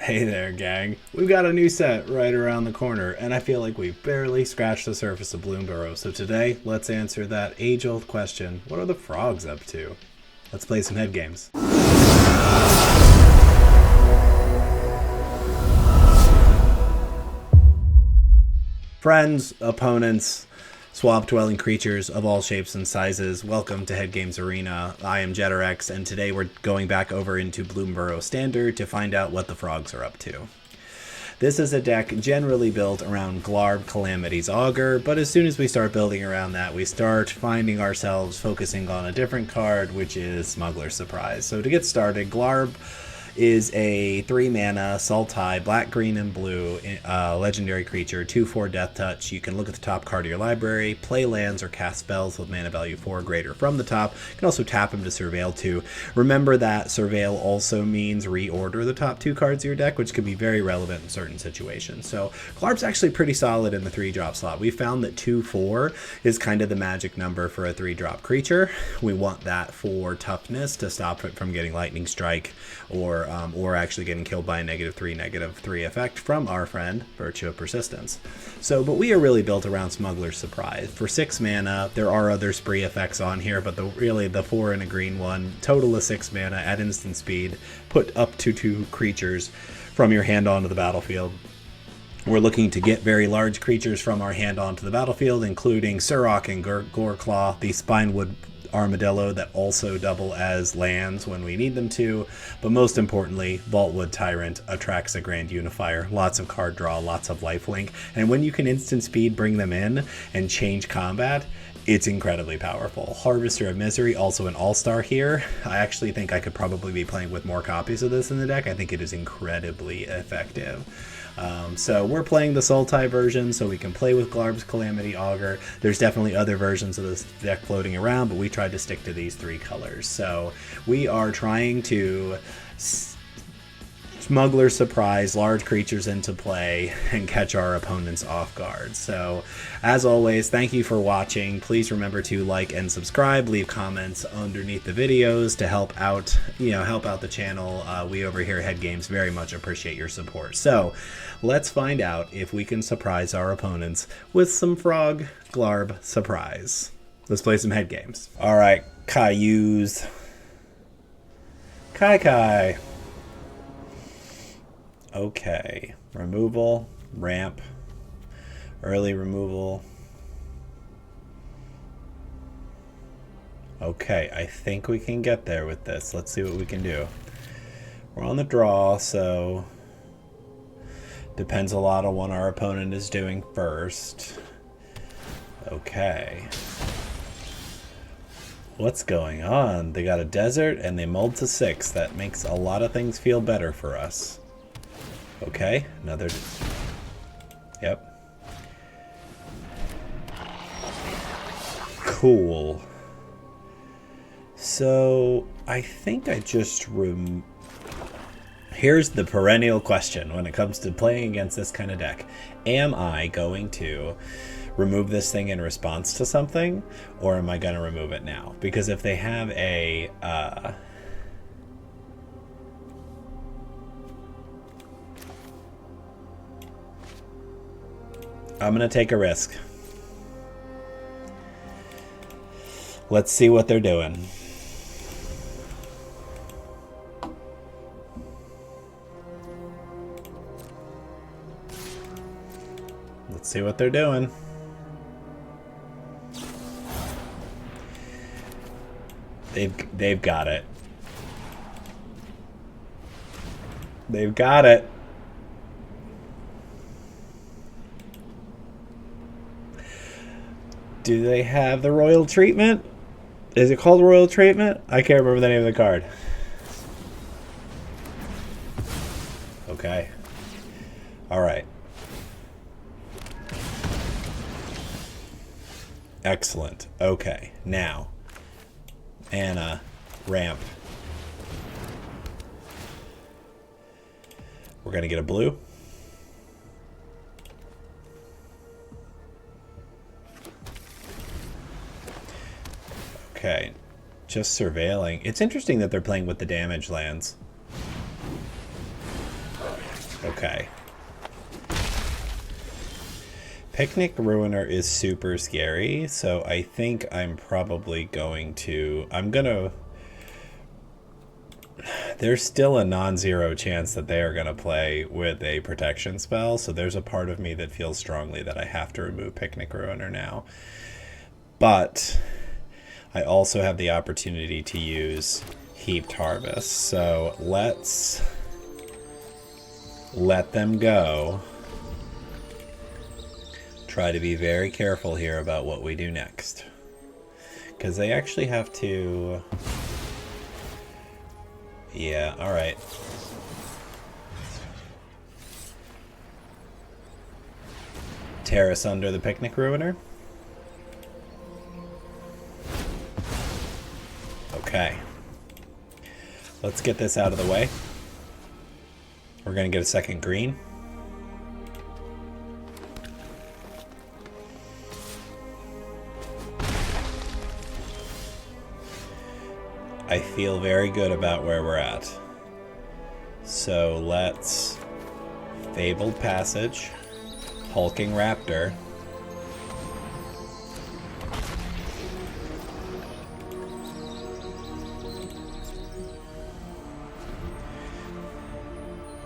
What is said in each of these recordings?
Hey there, gang. We've got a new set right around the corner, and I feel like we've barely scratched the surface of Bloomburrow. So today, let's answer that age-old question, what are the frogs up to? Let's play some head games. Friends, opponents, swamp-dwelling creatures of all shapes and sizes, welcome to Head Games Arena. I am Jetterx, and today we're going back over into Bloomburrow Standard to find out what the frogs are up to. This is a deck generally built around Glarb, Calamity's Augur, but as soon as we start building around that, we start finding ourselves focusing on a different card, which is Smuggler Surprise. So to get started, Glarb is a 3-mana Sultai, black, green, and blue legendary creature, 2/4 death touch. You can look at the top card of your library, play lands or cast spells with mana value 4 or greater from the top. You can also tap them to Surveil too. Remember that Surveil also means reorder the top 2 cards of your deck, which can be very relevant in certain situations. So Glarb's actually pretty solid in the 3-drop slot. We found that 2/4 is kind of the magic number for a 3-drop creature. We want that for toughness to stop it from getting Lightning Strike or actually getting killed by a -3/-3 effect from our friend, Virtue of Persistence. So, but we are really built around Smuggler Surprise. For 6 mana, there are other spree effects on here, but really the 4 and a green one, total of 6 mana at instant speed, put up to 2 creatures from your hand onto the battlefield. We're looking to get very large creatures from our hand onto the battlefield, including Surok and Goreclaw, the Spinewood Armadillo that also double as lands when we need them to, but most importantly, Vaultwood Tyrant, Atraxa Grand Unifier, lots of card draw, lots of lifelink, and when you can instant speed bring them in and change combat, it's incredibly powerful. Harvester of Misery, also an all-star here. I actually think I could probably be playing with more copies of this in the deck. I think it is incredibly effective. So we're playing the Sultai version, so we can play with Glarb's Calamity Augur. There's definitely other versions of this deck floating around, but we tried to stick to these 3 colors. So we are trying to Smuggler Surprise large creatures into play and catch our opponents off guard. So as always, thank you for watching. Please remember to like and subscribe, leave comments underneath the videos to help out the channel. We over here at Head Games very much appreciate your support. So let's find out if we can surprise our opponents with some Frog Glarb Surprise. Let's play some head games. All right, Cailloux. Kai. Okay, removal, ramp, early removal. Okay, I think we can get there with this. Let's see what we can do. We're on the draw, so depends a lot on what our opponent is doing first. Okay. What's going on? They got a desert and they mulled to 6. That makes a lot of things feel better for us. Okay, another. Yep. Cool. So I think I just here's the perennial question when it comes to playing against this kind of deck. Am I going to remove this thing in response to something, or am I going to remove it now? Because if they have a I'm going to take a risk. Let's see what they're doing. Let's see what they're doing. They've got it. They've got it. Do they have the royal treatment? Is it called royal treatment? I can't remember the name of the card. Okay. All right. Excellent. Okay. Now, Anna, ramp. We're going to get a blue. Okay, just surveilling. It's interesting that they're playing with the damage lands. Okay. Picnic Ruiner is super scary, so I think I'm probably going to... There's still a non-zero chance that they are going to play with a protection spell, so there's a part of me that feels strongly that I have to remove Picnic Ruiner now. But I also have the opportunity to use Heaped Harvest, so let's let them go. Try to be very careful here about what we do next. Because they actually have to... Yeah, alright. Terrace under the Picnic Ruiner. Okay. Let's get this out of the way. We're going to get a second green. I feel very good about where we're at. So let's Fabled Passage, Hulking Raptor.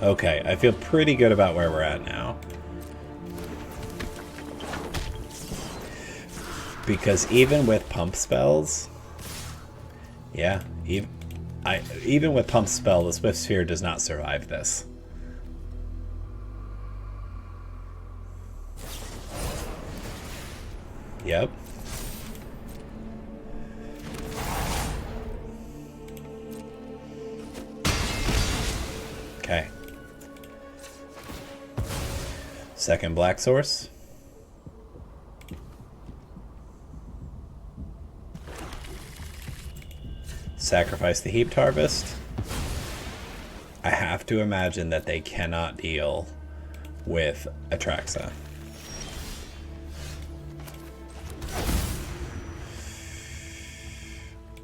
Okay, I feel pretty good about where we're at now. Because even with pump spells... Yeah, even with Pump Spell, the Swift Sphere does not survive this. Yep. Okay. Second Black Source. Sacrifice the Heaped Harvest. I have to imagine that they cannot deal with Atraxa.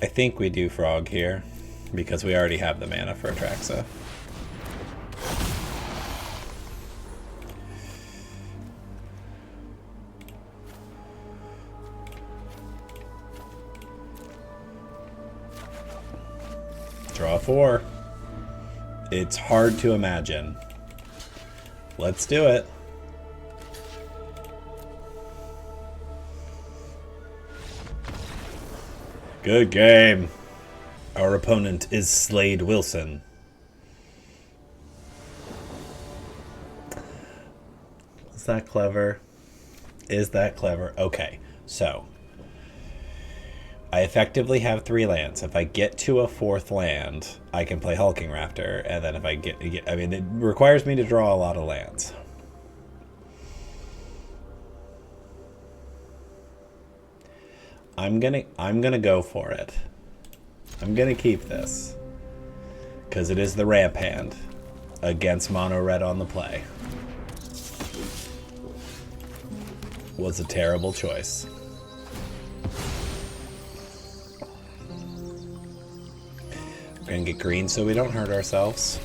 I think we do Frog here, because we already have the mana for Atraxa. Draw 4. It's hard to imagine. Let's do it. Good game. Our opponent is Slade Wilson. Is that clever? Is that clever? Okay, so I effectively have 3 lands. If I get to a 4th land, I can play Hulking Raptor, and then if I get I mean, it requires me to draw a lot of lands. I'm gonna go for it. I'm gonna keep this, because it is the ramp hand against mono red on the play. Was a terrible choice. We're gonna get green so we don't hurt ourselves.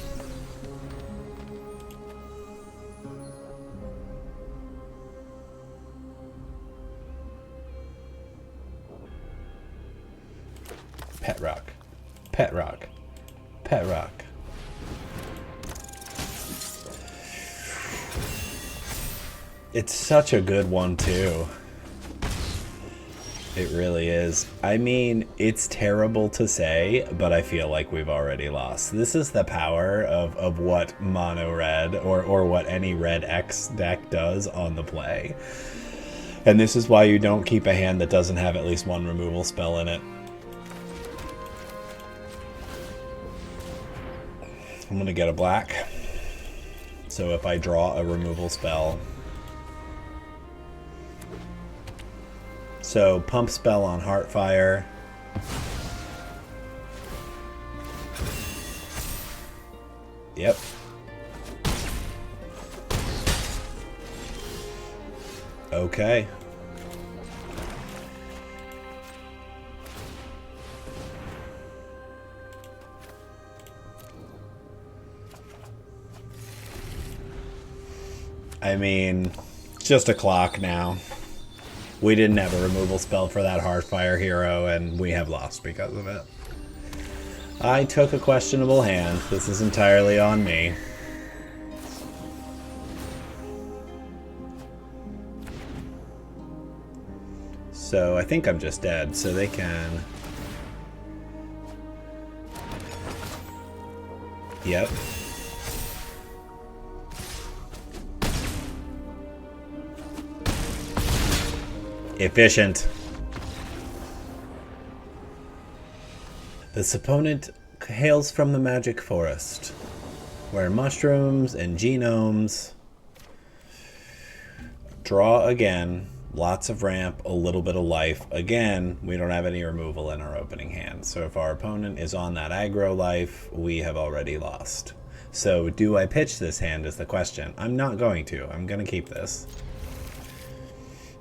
Pet rock. Pet rock. Pet rock. It's such a good one too. It really is. I mean, it's terrible to say, but I feel like we've already lost. This is the power of what mono red or what any red X deck does on the play. And this is why you don't keep a hand that doesn't have at least one removal spell in it. I'm going to get a black. So if I draw a removal spell... So, Pump Spell on Heartfire. Yep. Okay. I mean, it's just a clock now. We didn't have a removal spell for that Hearthfire hero, and we have lost because of it. I took a questionable hand. This is entirely on me. So I think I'm just dead, so they can... Yep. Efficient. This opponent hails from the Magic Forest, where mushrooms and genomes. Draw again. Lots of ramp, a little bit of life. Again, we don't have any removal in our opening hand. So if our opponent is on that aggro life, we have already lost. So do I pitch this hand is the question. I'm not going to. I'm going to keep this.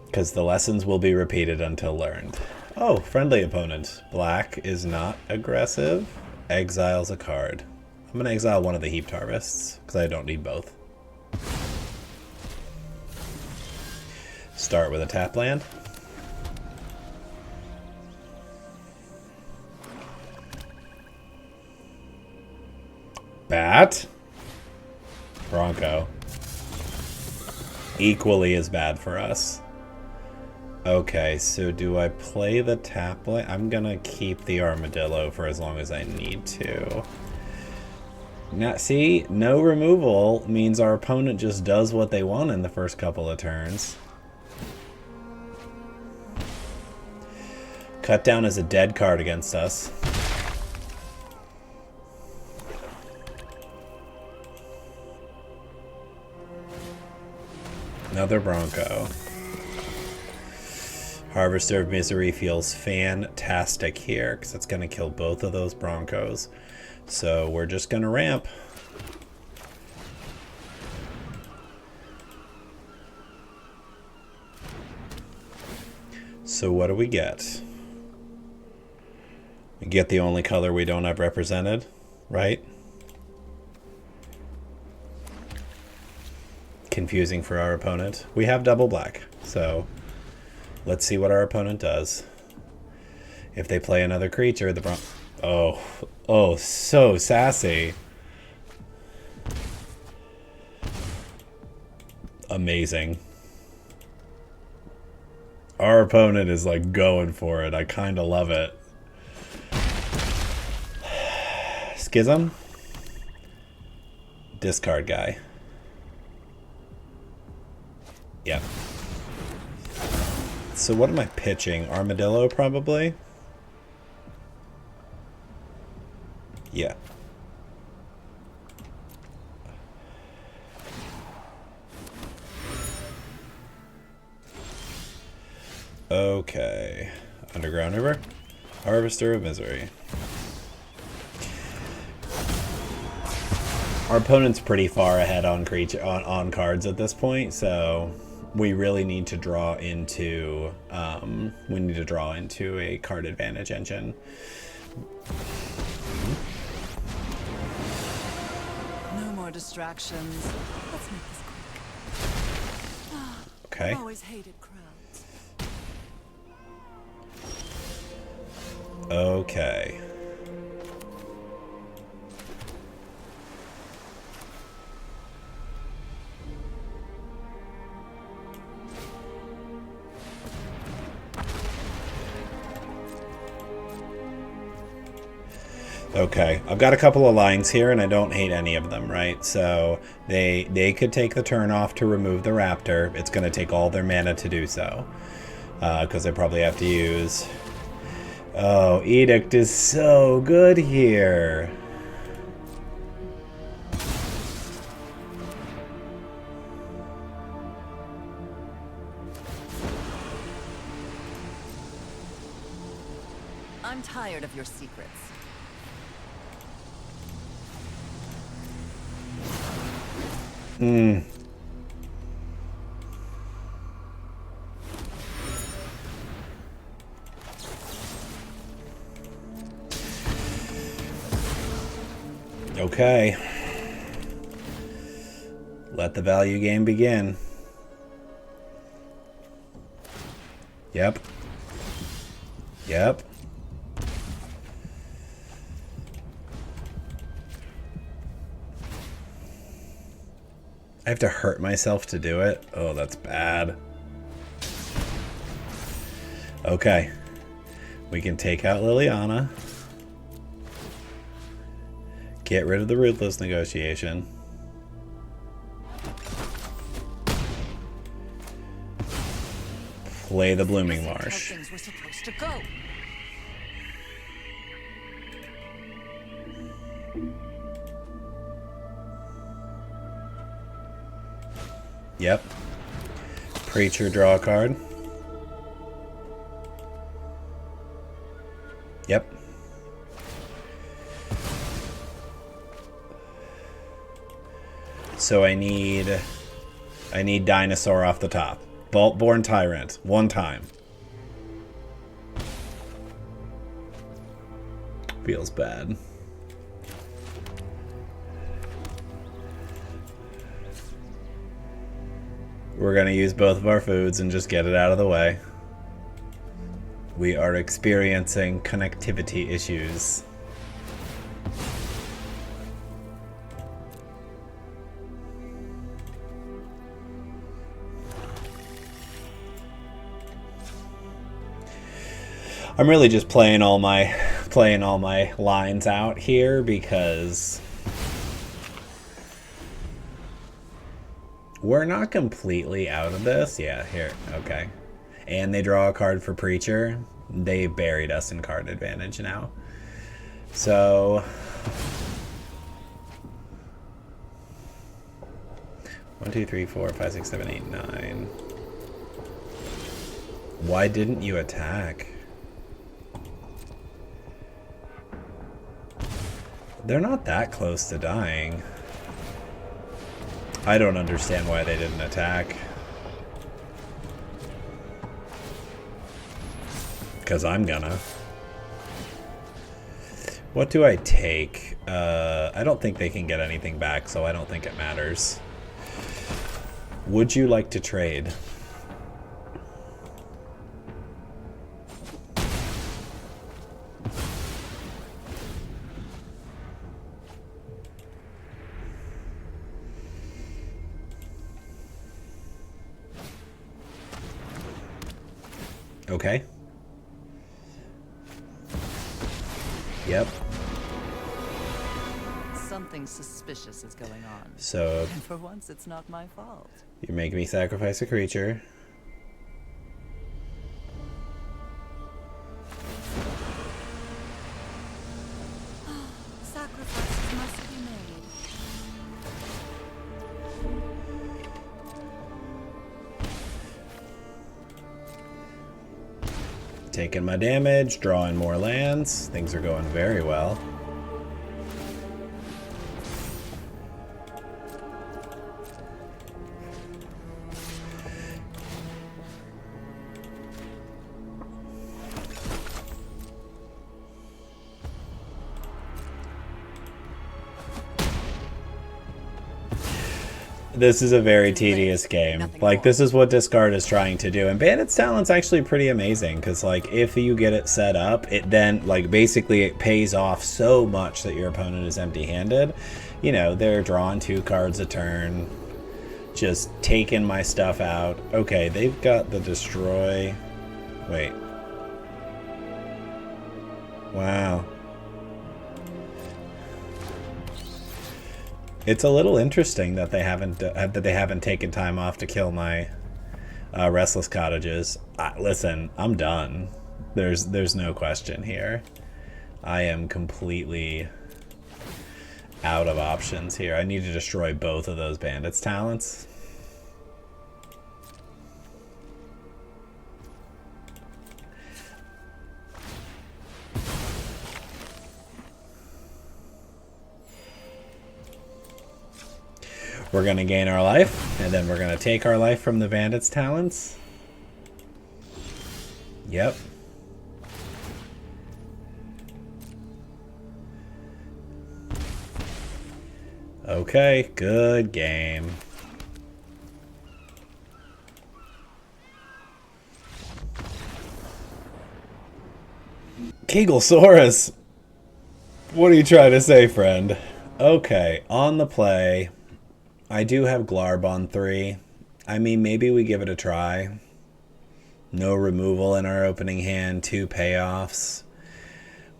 Because the lessons will be repeated until learned. Oh, friendly opponent. Black is not aggressive. Exiles a card. I'm going to exile one of the Heaped Harvests, because I don't need both. Start with a tap land. Bat. Bronco. Equally as bad for us. Okay, so do I play the tap land? I'm gonna keep the armadillo for as long as I need to. Now, see, no removal means our opponent just does what they want in the first couple of turns. Cut down is a dead card against us. Another Bronco. Harvester of Misery feels fantastic here because it's going to kill both of those Broncos. So we're just going to ramp. So what do we get? We get the only color we don't have represented, right? Confusing for our opponent. We have double black, so let's see what our opponent does. If they play another creature, the oh, so sassy. Amazing. Our opponent is like going for it. I kind of love it. Schism. Discard guy. Yeah. So what am I pitching? Armadillo, probably? Yeah. Okay. Underground River. Harvester of Misery. Our opponent's pretty far ahead on on cards at this point, so we really need to draw into a card advantage engine. No more distractions. Let's make this quick. Okay. I've always hated crowds. Okay. Okay, I've got a couple of lines here, and I don't hate any of them, right? So they could take the turn off to remove the raptor. It's going to take all their mana to do so, because they probably have to use... Oh, Edict is so good here. I'm tired of your secrets. Okay. Let the value game begin. Yep. Yep. I have to hurt myself to do it? Oh, that's bad. Okay. We can take out Liliana. Get rid of the Ruthless Negotiation. Play the Blooming Marsh. Things were supposed to go. Yep. Preacher, draw a card. Yep. So I need Dinosaur off the top. Vault-born Tyrant. One time. Feels bad. We're going to use both of our foods and just get it out of the way. We are experiencing connectivity issues. I'm really just playing all my lines out here because we're not completely out of this. Yeah, here. Okay. And they draw a card for Preacher. They buried us in card advantage now. So 1, 2, 3, 4, 5, 6, 7, 8, 9. Why didn't you attack? They're not that close to dying. I don't understand why they didn't attack. Because I'm gonna. What do I take? I don't think they can get anything back, so I don't think it matters. Would you like to trade? Okay. Yep. Something suspicious is going on. So And for once, it's not my fault. you make me sacrifice a creature. Sacrifices must be made. Taking my damage, drawing more lands. Things are going very well. This is a very tedious game. Like, this is what Discard is trying to do. And Bandit's Talent's actually pretty amazing, because, like, if you get it set up, it then, like, basically it pays off so much that your opponent is empty-handed. You know, they're drawing 2 cards a turn, just taking my stuff out. Okay, they've got the Destroy. Wait. Wow. It's a little interesting that they haven't taken time off to kill my Restless Cottages. Listen, I'm done. There's no question here. I am completely out of options here. I need to destroy both of those Bandits' Talents. We're going to gain our life, and then we're going to take our life from the Bandit's Talents. Yep. Okay, good game. Kegelsaurus! What are you trying to say, friend? Okay, on the play, I do have Glarb on 3. I mean, maybe we give it a try. No removal in our opening hand, 2 payoffs.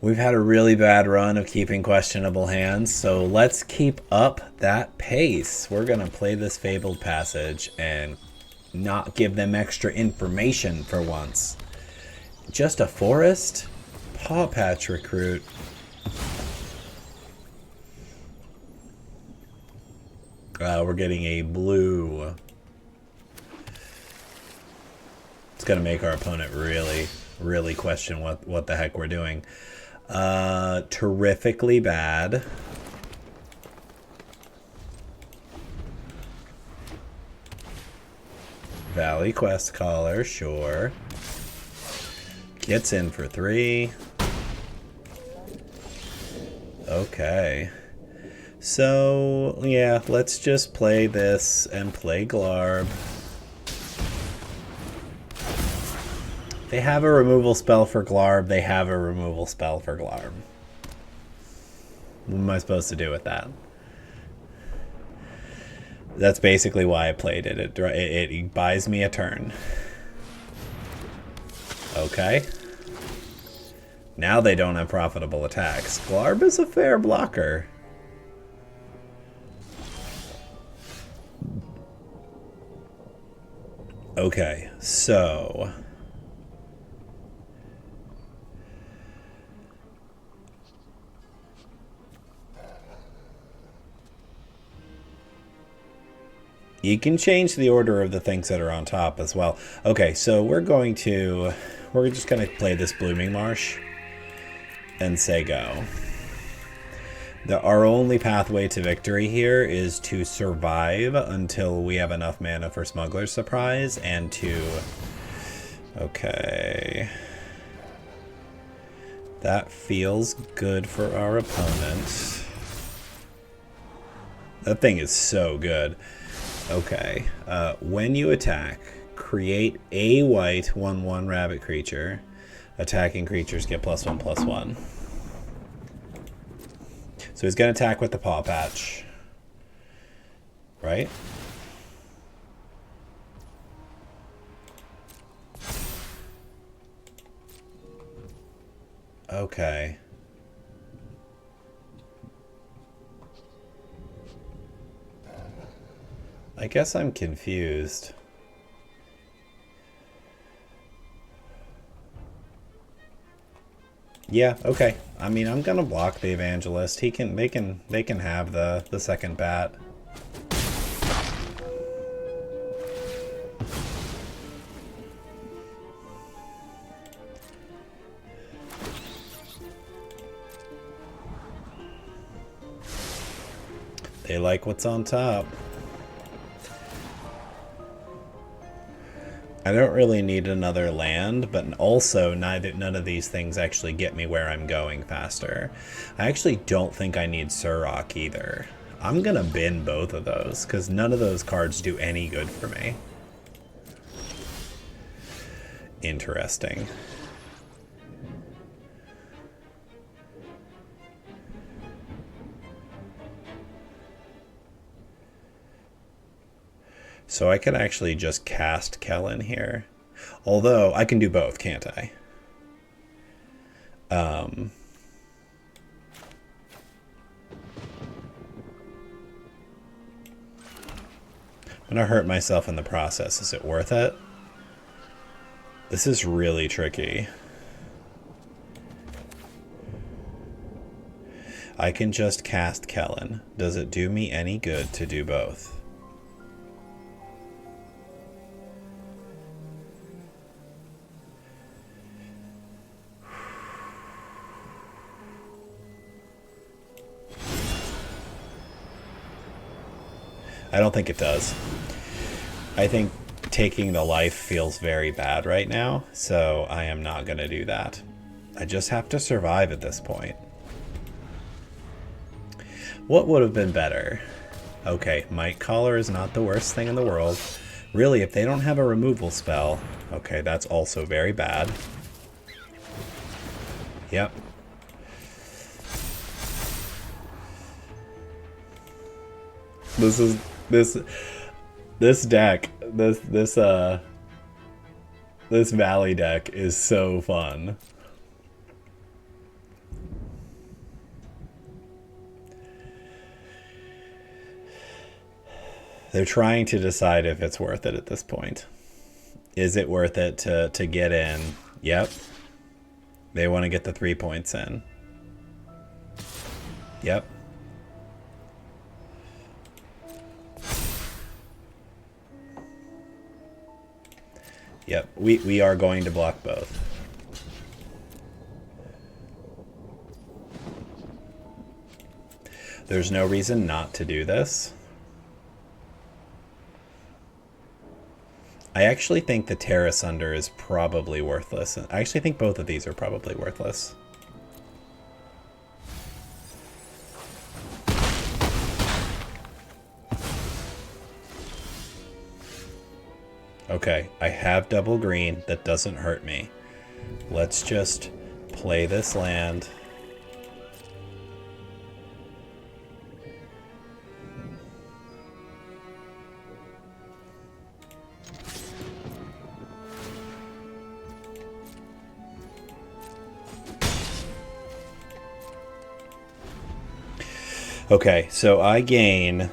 We've had a really bad run of keeping questionable hands, so let's keep up that pace. We're going to play this Fabled Passage and not give them extra information for once. Just a forest? Paw Patch Recruit. We're getting a blue. It's going to make our opponent really question what the heck we're doing. Terrifically bad. Valley Quest Caller, sure. Gets in for 3. Okay. So, yeah, let's just play this and play Glarb. They have a removal spell for Glarb. They have a removal spell for Glarb. What am I supposed to do with that? That's basically why I played it. It buys me a turn. Okay. Now they don't have profitable attacks. Glarb is a fair blocker. Okay, so... you can change the order of the things that are on top as well. Okay, so we're just going to play this Blooming Marsh and say go. Our only pathway to victory here is to survive until we have enough mana for Smuggler's Surprise and to... okay. That feels good for our opponent. That thing is so good. Okay, when you attack, create a white 1/1 rabbit creature. Attacking creatures get +1/+1. So he's going to attack with the Paw Patch. Right? Okay. I guess I'm confused. Yeah, okay. I mean, I'm gonna block the Evangelist. They can have the second bat. They like what's on top. I don't really need another land, but also none of these things actually get me where I'm going faster. I actually don't think I need Surrock either. I'm gonna bin both of those, because none of those cards do any good for me. Interesting. So I could actually just cast Kellen here. Although, I can do both, can't I? I'm gonna hurt myself in the process. Is it worth it? This is really tricky. I can just cast Kellen. Does it do me any good to do both? I don't think it does. I think taking the life feels very bad right now, so I am not going to do that. I just have to survive at this point. What would have been better? Okay, Might Caller is not the worst thing in the world. Really, if they don't have a removal spell, okay, that's also very bad. Yep. This is this deck. This Valley deck is so fun. They're trying to decide if it's worth it at this point. Is it worth it to get in? Yep. They want to get the 3 points in. Yep. Yep, we are going to block both. There's no reason not to do this. I actually think the Terrace Under is probably worthless. I actually think both of these are probably worthless. Okay, I have double green. That doesn't hurt me. Let's just play this land. Okay, so I gain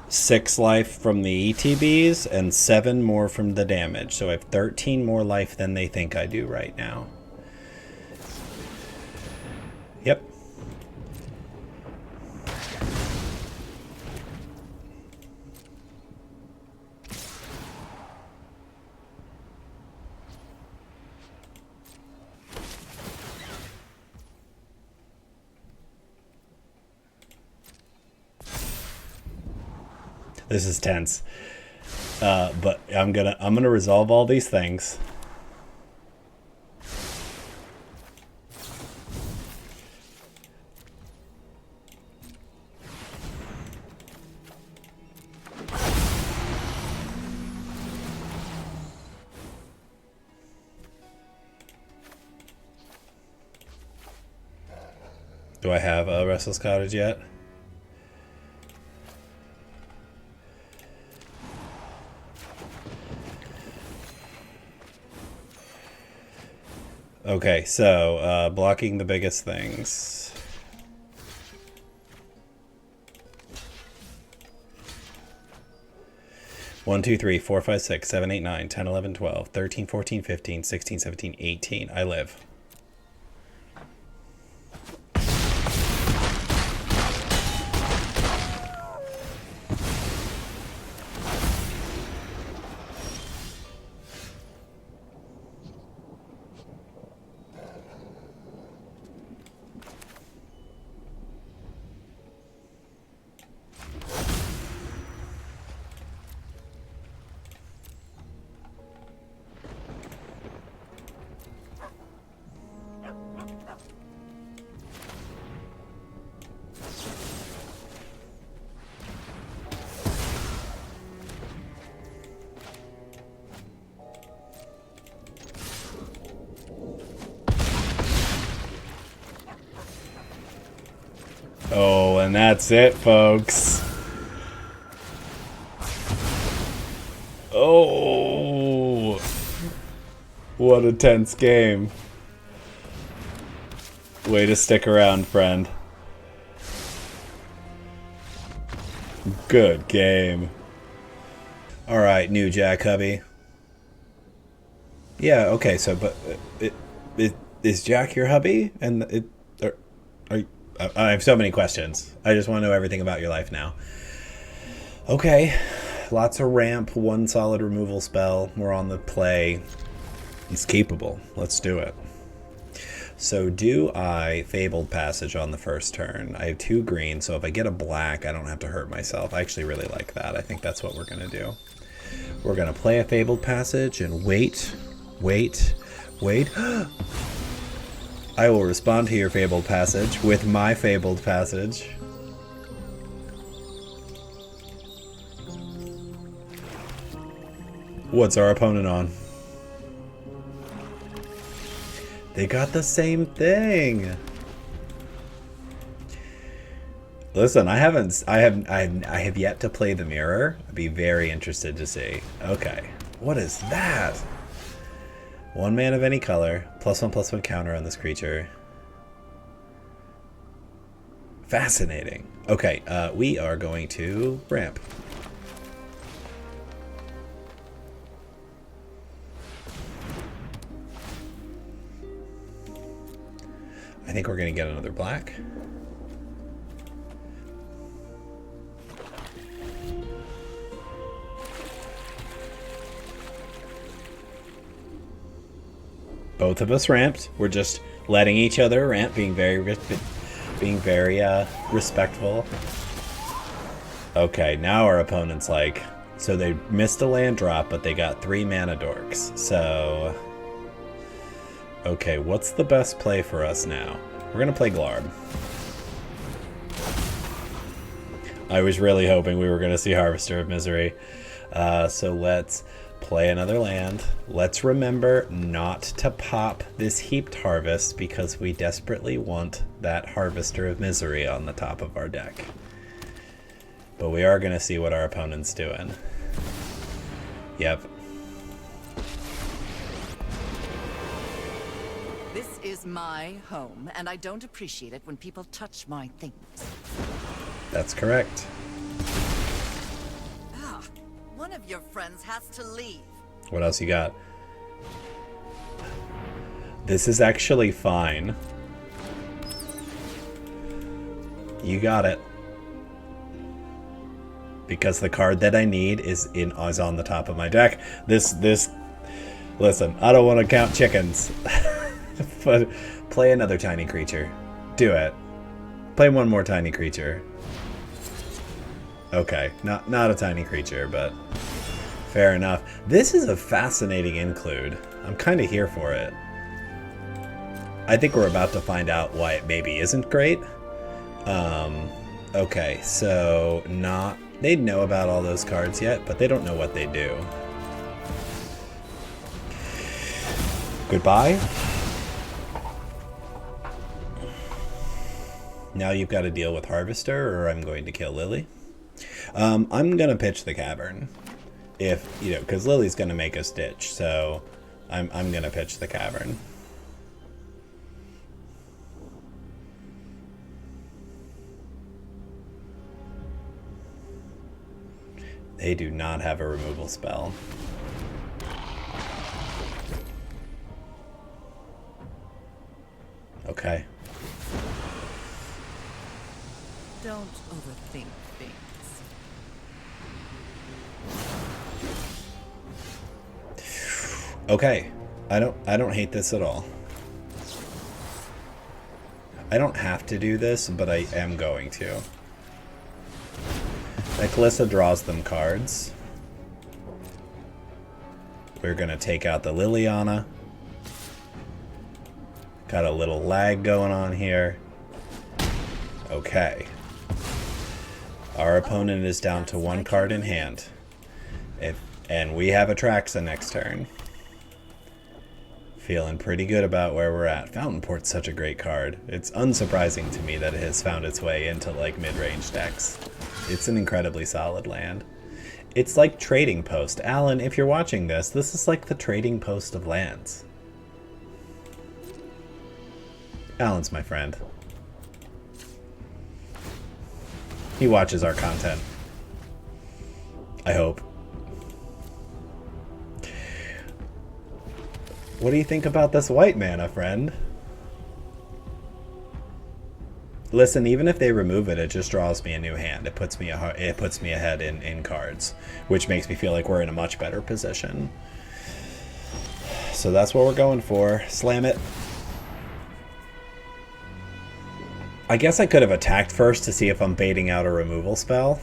6 life from the ETBs and 7 more from the damage. So I have 13 more life than they think I do right now. Yep. This is tense, but I'm gonna resolve all these things. Do I have a Restless Cottage yet? Okay, so blocking the biggest things. One, 2, 3, 4, 5, 6, 7, 8, 9, 10, 11, 12, 13, 14, 15, 16, 17, 18. I live. Oh, and that's it, folks. Oh, what a tense game. Way to stick around, friend. Good game. Alright, new Jack hubby. Yeah, okay, so, but is Jack your hubby? And I have so many questions. I just want to know everything about your life now. Okay, lots of ramp, 1 solid removal spell. We're on the play. He's capable. Let's do it. So do I Fabled Passage on the first turn? I have 2 green, so if I get a black, I don't have to hurt myself. I actually really like that. I think that's what we're going to do. We're going to play a Fabled Passage and wait. I will respond to your Fabled Passage with my Fabled Passage. What's our opponent on? They got the same thing. Listen, I have yet to play the mirror. I'd be very interested to see. Okay, what is that? 1 mana of any color, +1/+1 counter on this creature. Fascinating. Okay, we are going to ramp. I think we're going to get another black. Both of us ramped. We're just letting each other ramp, being very respectful. Okay, now our opponent's like, so they missed a land drop, but they got 3 mana dorks. So, okay, what's the best play for us now? We're gonna play Glarb. I was really hoping we were gonna see Harvester of Misery. So let's play another land. Let's remember not to pop this Heaped Harvest because we desperately want that Harvester of Misery on the top of our deck. But we are going to see what our opponent's doing. Yep. This is my home, and I don't appreciate it when people touch my things. That's correct. Ah, one of your friends has to leave. What else you got? This is actually fine. You got it. Because the card that I need is on the top of my deck. Listen, I don't want to count chickens. But play another tiny creature. Do it. Play one more tiny creature. Okay, not a tiny creature, but fair enough. This is a fascinating include. I'm kind of here for it. I think we're about to find out why it maybe isn't great. Okay, so they know about all those cards yet, but they don't know what they do. Goodbye. Now you've got to deal with Harvester, or I'm going to kill Lily. I'm going to pitch the Cavern. Because Lily's going to make us ditch, so I'm going to pitch the Cavern. They do not have a removal spell. Okay. Don't overthink things. Okay. I don't hate this at all. I don't have to do this, but I am going to. Calissa draws them cards. We're going to take out the Liliana. Got a little lag going on here. Okay. Our opponent is down to 1 card in hand. And we have Atraxa next turn. Feeling pretty good about where we're at. Fountain Port's such a great card. It's unsurprising to me that it has found its way into like mid-range decks. It's an incredibly solid land. It's like Trading Post. Alan, if you're watching this is like the Trading Post of lands. Alan's my friend. He watches our content. I hope. What do you think about this white mana, friend? Listen, even if they remove it, it just draws me a new hand. It puts me ahead in cards, which makes me feel like we're in a much better position. So that's what we're going for. Slam it. I guess I could have attacked first to see if I'm baiting out a removal spell.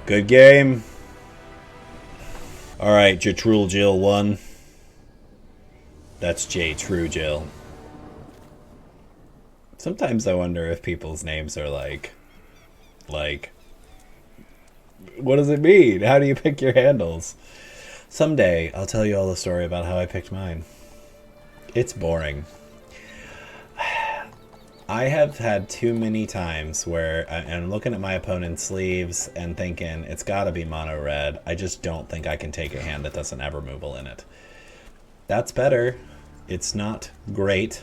Good game. Alright, Jatrul Jill 1. That's J True Jill. Sometimes I wonder if people's names are like What does it mean? How do you pick your handles? Someday, I'll tell you all the story about how I picked mine. It's boring. I have had too many times where I'm looking at my opponent's sleeves and thinking, it's got to be mono red. I just don't think I can take a hand that doesn't have removal in it. That's better. It's not great,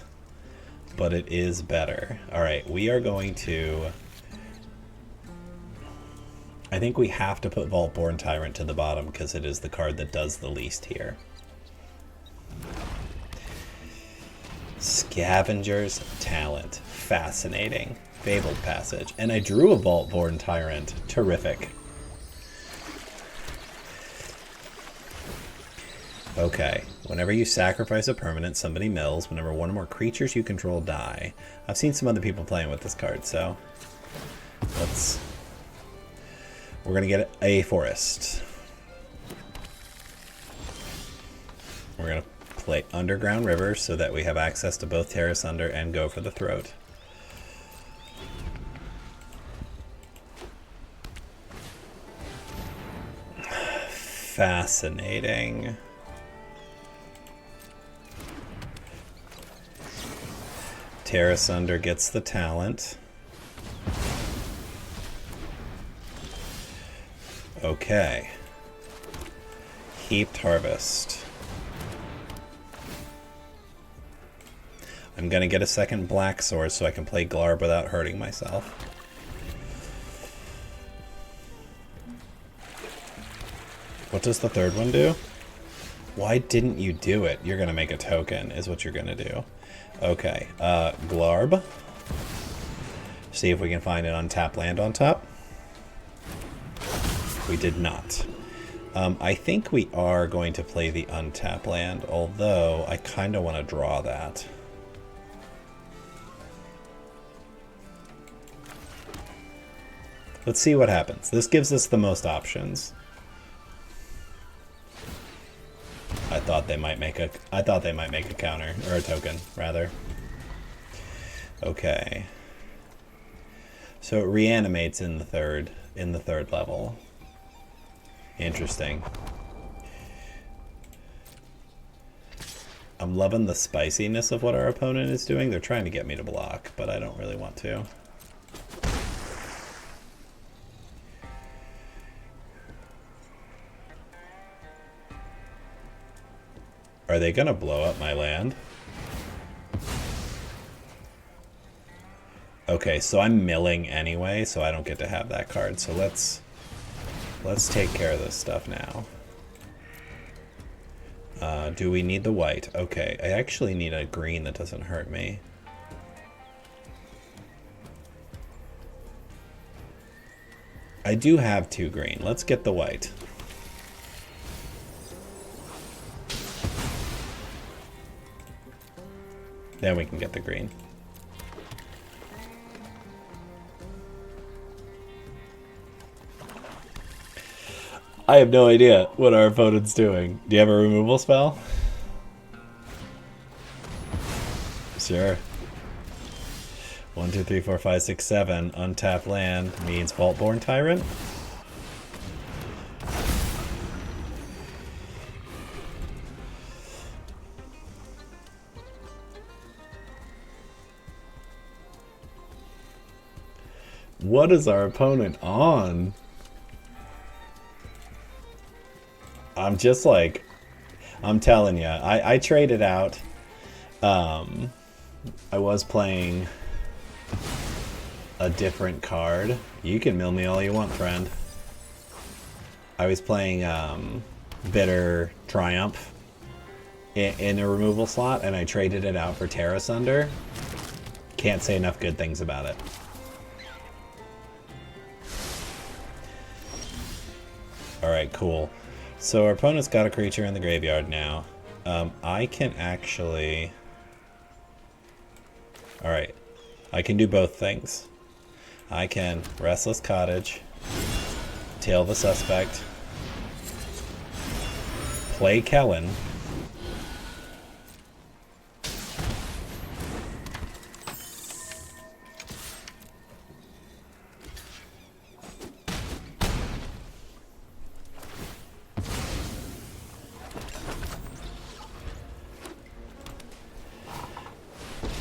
but it is better. All right, we are going to... I think we have to put Vaultborn Tyrant to the bottom because it is the card that does the least here. Scavenger's Talent. Fascinating. Fabled Passage. And I drew a Vaultborn Tyrant. Terrific. Okay. Whenever you sacrifice a permanent, somebody mills. Whenever one or more creatures you control die. I've seen some other people playing with this card, so let's... We're going to get a forest. We're going to play Underground River so that we have access to both Terrace Under and go for the throat. Fascinating. Terrace Under gets the talent. Okay. Heaped Harvest. I'm going to get a second black source so I can play Glarb without hurting myself. What does the third one do? Why didn't you do it? You're going to make a token, is what you're going to do. Okay. Glarb. See if we can find an untapped land on top. We did not. I think we are going to play the untap land, although I kind of want to draw that. Let's see what happens. This gives us the most options. I thought they might make a counter, or a token rather. Okay. So it reanimates in the third level. Interesting. I'm loving the spiciness of what our opponent is doing. They're trying to get me to block, but I don't really want to. Are they gonna blow up my land? Okay, so I'm milling anyway, so I don't get to have that card. So let's take care of this stuff now. Do we need the white? Okay, I actually need a green that doesn't hurt me. I do have 2 green. Let's get the white. Then we can get the green. I have no idea what our opponent's doing. Do you have a removal spell? Sure. 1, 2, 3, 4, 5, 6, 7. Untapped land means Vaultborn Tyrant. What is our opponent on? I'm just like, I'm telling you, I traded out. I was playing a different card. You can mill me all you want, friend. I was playing Bitter Triumph in a removal slot, and I traded it out for Terrace Under. Can't say enough good things about it. Alright, cool. So our opponent's got a creature in the graveyard now. I can actually... Alright. I can do both things. I can Restless Cottage, Tail the Suspect, play Kellen,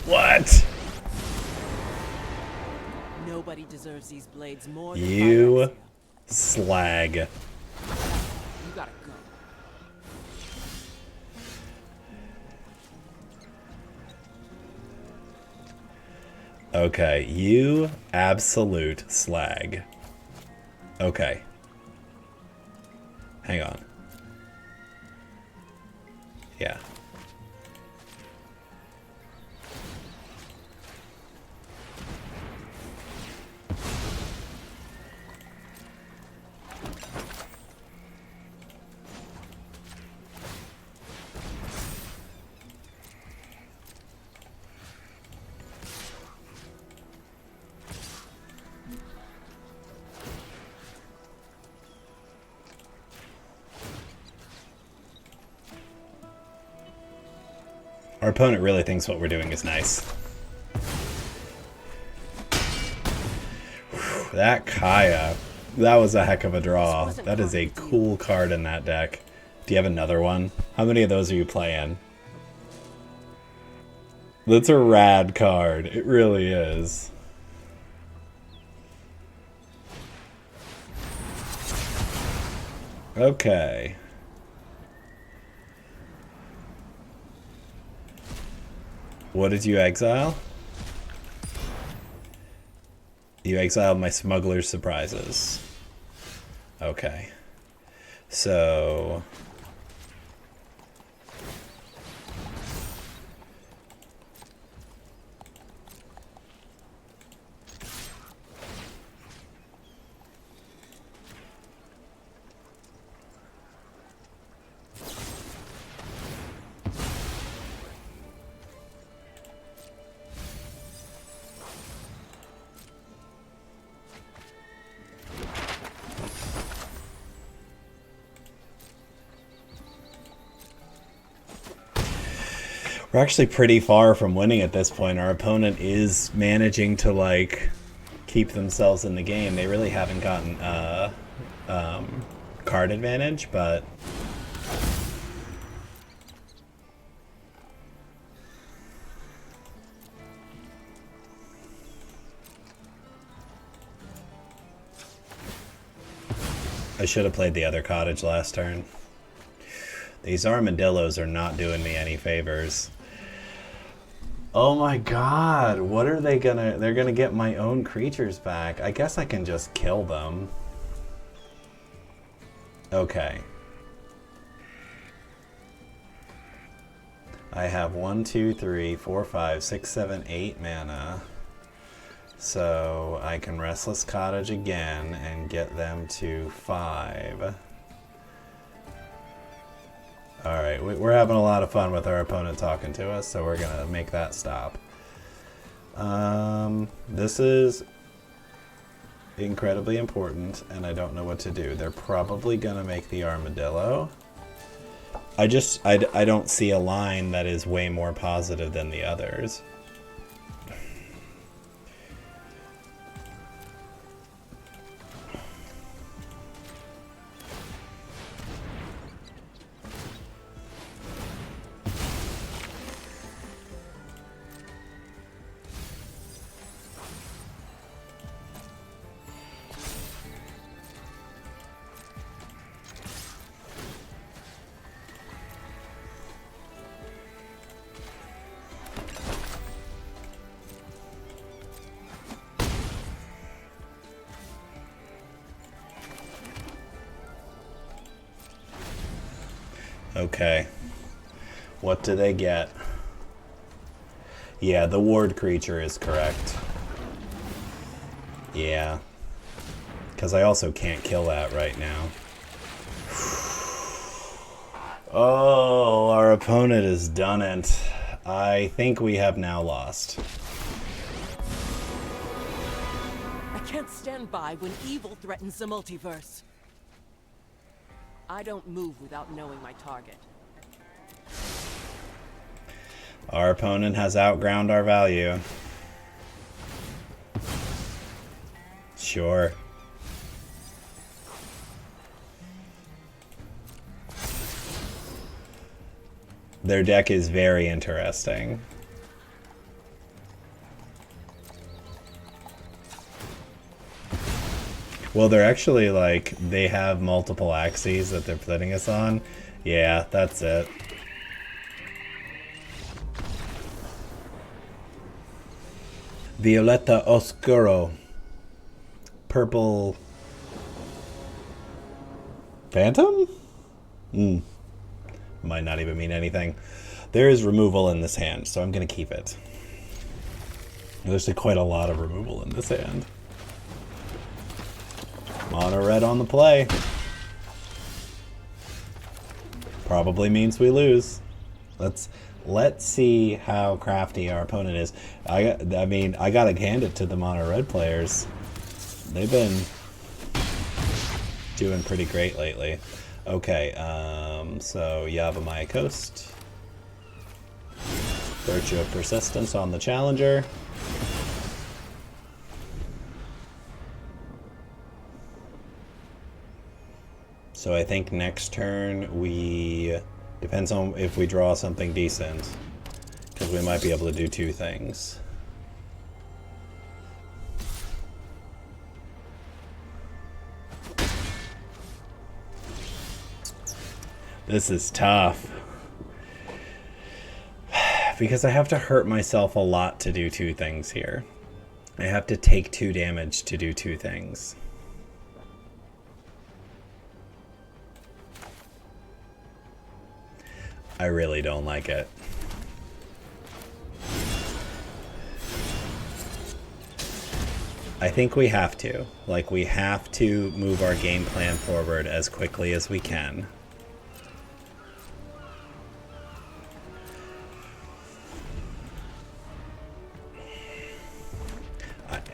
What? Nobody deserves these blades more than You Phyrexia. slag. You gotta go. Okay, you absolute slag. Okay. Hang on. Yeah. Our opponent really thinks what we're doing is nice. Whew, that Kaya, that was a heck of a draw. That is a cool card in that deck. Do you have another one? How many of those are you playing? That's a rad card. It really is. Okay. What did you exile? You exiled my Smuggler's Surprises. Okay. So... we're actually pretty far from winning at this point. Our opponent is managing to, like, keep themselves in the game. They really haven't gotten card advantage, but... I should have played the other cottage last turn. These armadillos are not doing me any favors. Oh my god, what are they gonna... They're gonna get my own creatures back. I guess I can just kill them. Okay. I have 1, 2, 3, 4, 5, 6, 7, 8 mana. So I can Restless Cottage again and get them to 5. Alright, we're having a lot of fun with our opponent talking to us, so we're gonna make that stop. This is incredibly important, and I don't know what to do. They're probably gonna make the armadillo. I don't see a line that is way more positive than the others. Okay. What do they get? Yeah, the ward creature is correct. Yeah. Because I also can't kill that right now. Oh, our opponent has done it. I think we have now lost. I can't stand by when evil threatens the multiverse. I don't move without knowing my target. Our opponent has outground our value. Sure. Their deck is very interesting. Well, they're actually like, they have multiple axes that they're putting us on. Yeah, that's it. Violeta Oscuro. Purple... Phantom? Might not even mean anything. There is removal in this hand, so I'm going to keep it. There's quite a lot of removal in this hand. Mono red on the play. Probably means we lose. Let's see how crafty our opponent is. I mean, I gotta hand it to the mono red players. They've been doing pretty great lately. Okay, so Yavimaya Coast. Virtue of Persistence on the Challenger. So I think next turn we... Depends on if we draw something decent. Because we might be able to do two things. This is tough. Because I have to hurt myself a lot to do two things here. I have to take 2 damage to do 2 things. I really don't like it. I think we have to. Like, we have to move our game plan forward as quickly as we can.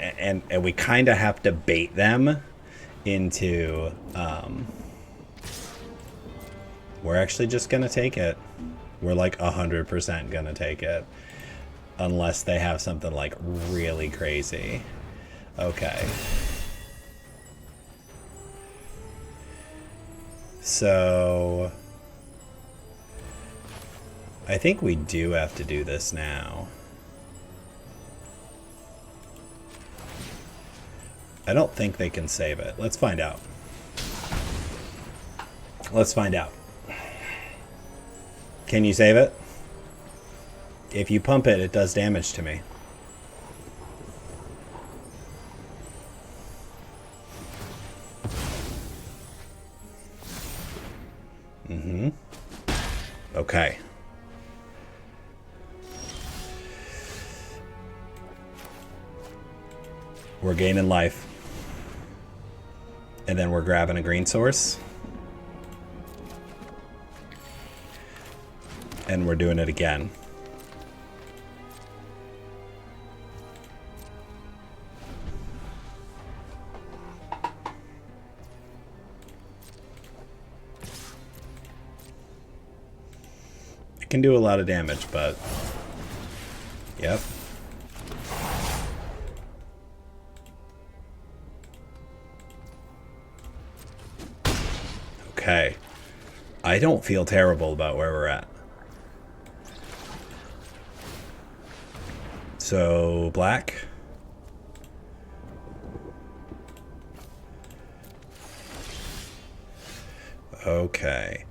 And we kind of have to bait them into... we're actually just going to take it. We're like 100% going to take it. Unless they have something like really crazy. Okay. So... I think we do have to do this now. I don't think they can save it. Let's find out. Let's find out. Can you save it? If you pump it, it does damage to me. Okay. We're gaining life. And then we're grabbing a green source. And we're doing it again. It can do a lot of damage, but... Yep. Okay. I don't feel terrible about where we're at. So, black. Okay.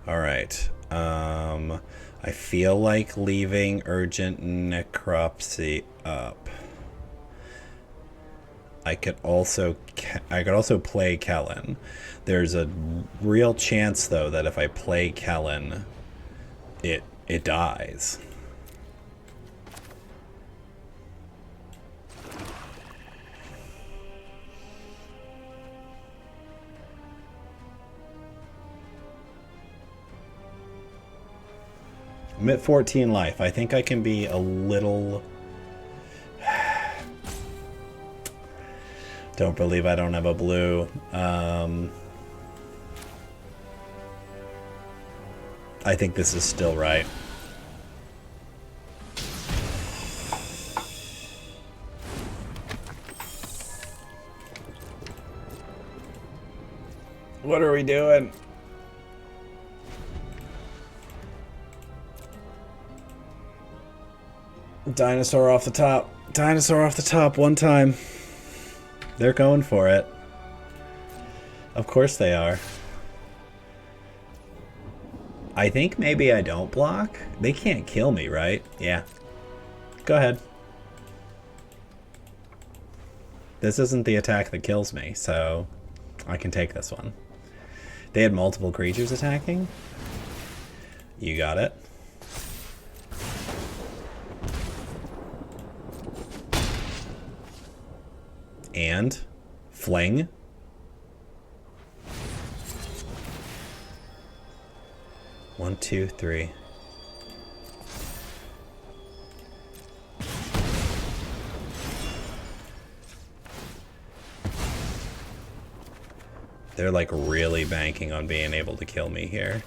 Alright. I feel like leaving Urgent Necropsy up. I could also play Kellen. There's a real chance, though, that if I play Kellen, it dies. I'm at 14 life. I think I can be a little... Don't believe I don't have a blue. I think this is still right. What are we doing? Dinosaur off the top. Dinosaur off the top one time. They're going for it. Of course they are. I think maybe I don't block. They can't kill me, right? Yeah. Go ahead. This isn't the attack that kills me, so I can take this one. They had multiple creatures attacking? You got it. And fling. One, two, three. They're like really banking on being able to kill me here.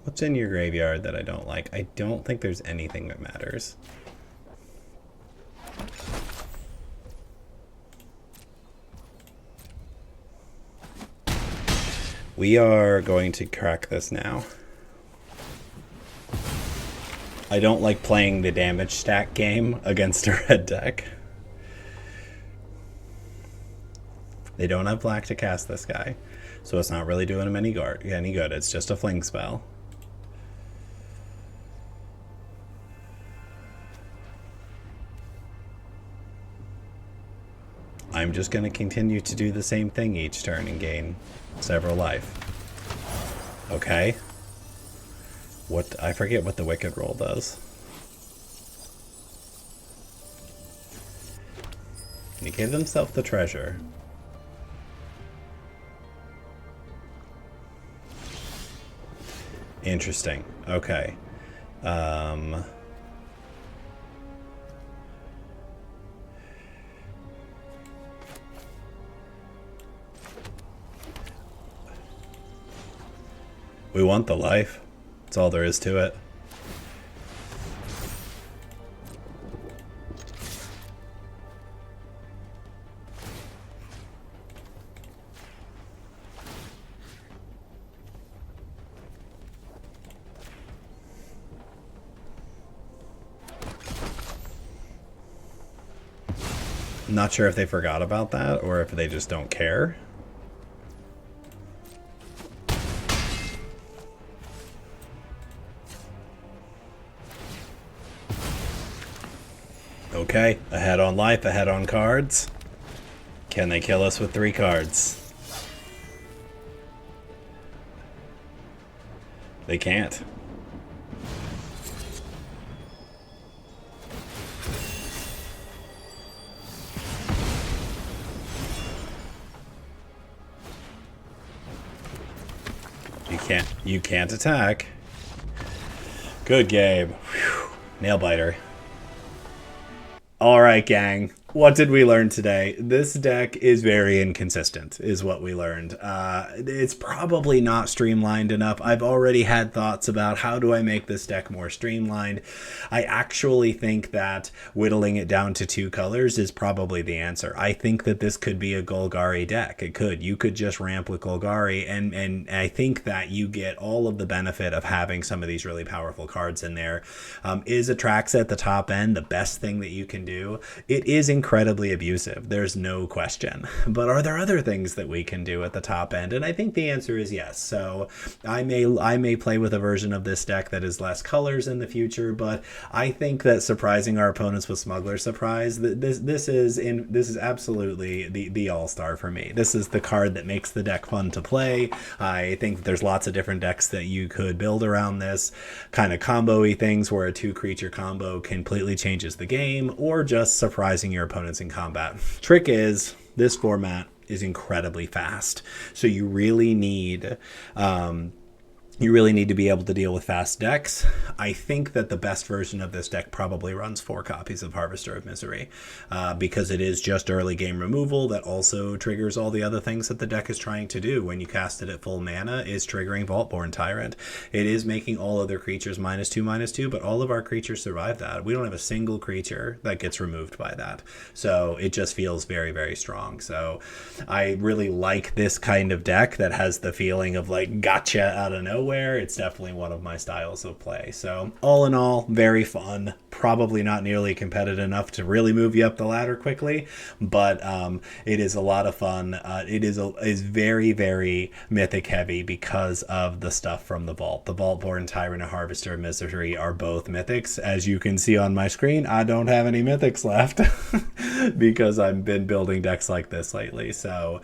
What's in your graveyard that I don't like? I don't think there's anything that matters. We are going to crack this now. I don't like playing the damage stack game against a red deck. They don't have black to cast this guy, so it's not really doing him any good. It's just a fling spell. I'm just going to continue to do the same thing each turn and gain several life. Okay. What? I forget what the Wicked roll does. He gave himself the treasure. Interesting. Okay. We want the life. That's all there is to it. I'm not sure if they forgot about that or if they just don't care. Okay, ahead on life, ahead on cards. Can they kill us with 3 cards? They can't. You can't attack. Good game. Whew. Nail biter. All right, gang. What did we learn today? This deck is very inconsistent, is what we learned. It's probably not streamlined enough. I've already had thoughts about how do I make this deck more streamlined. I actually think that whittling it down to 2 colors is probably the answer. I think that this could be a Golgari deck. It could. You could just ramp with Golgari, and I think that you get all of the benefit of having some of these really powerful cards in there. Is Atraxa at the top end the best thing that you can do? It is incredibly abusive, there's no question, but are there other things that we can do at the top end? And I think the answer is yes. So I may play with a version of this deck that is less colors in the future, but I think that surprising our opponents with Smuggler Surprise, this is absolutely the all-star for me. This is the card that makes the deck fun to play. I think there's lots of different decks that you could build around this kind of combo-y things where a 2-creature combo completely changes the game, or just surprising your opponents in combat. Trick is, this format is incredibly fast, so you really need You really need to be able to deal with fast decks. I think that the best version of this deck probably runs 4 copies of Harvester of Misery, because it is just early game removal that also triggers all the other things that the deck is trying to do when you cast it at full mana, is triggering Vaultborn Tyrant. It is making all other creatures -2/-2, but all of our creatures survive that. We don't have a single creature that gets removed by that. So it just feels very, very strong. So I really like this kind of deck that has the feeling of like gotcha out of nowhere. It's definitely one of my styles of play. So all in all, very fun. Probably not nearly competitive enough to really move you up the ladder quickly, but it is a lot of fun. It is very, very mythic heavy because of the stuff from the vault. The Vaultborn Tyrant and Harvester of Misery are both mythics. As you can see on my screen, I don't have any mythics left because I've been building decks like this lately. So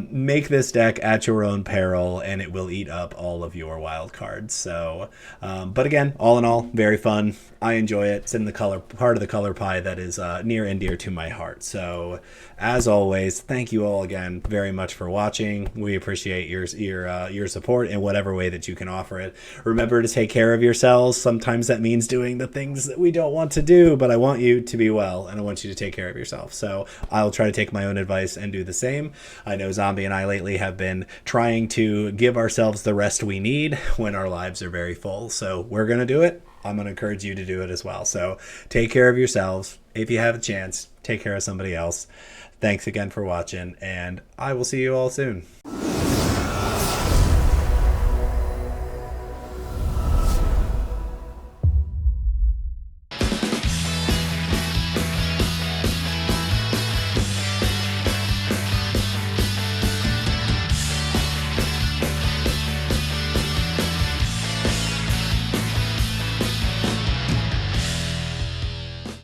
make this deck at your own peril, and it will eat up all of your wild cards. So but again, all in all, very fun. I enjoy it. It's in the part of the color pie that is near and dear to my heart. So as always, thank you all again very much for watching. We appreciate your support in whatever way that you can offer it. Remember to take care of yourselves. Sometimes that means doing the things that we don't want to do, but I want you to be well, and I want you to take care of yourself. So I'll try to take my own advice and do the same. I know Zombie and I lately have been trying to give ourselves the rest we need when our lives are very full. So we're going to do it. I'm going to encourage you to do it as well. So take care of yourselves. If you have a chance, take care of somebody else. Thanks again for watching, and I will see you all soon.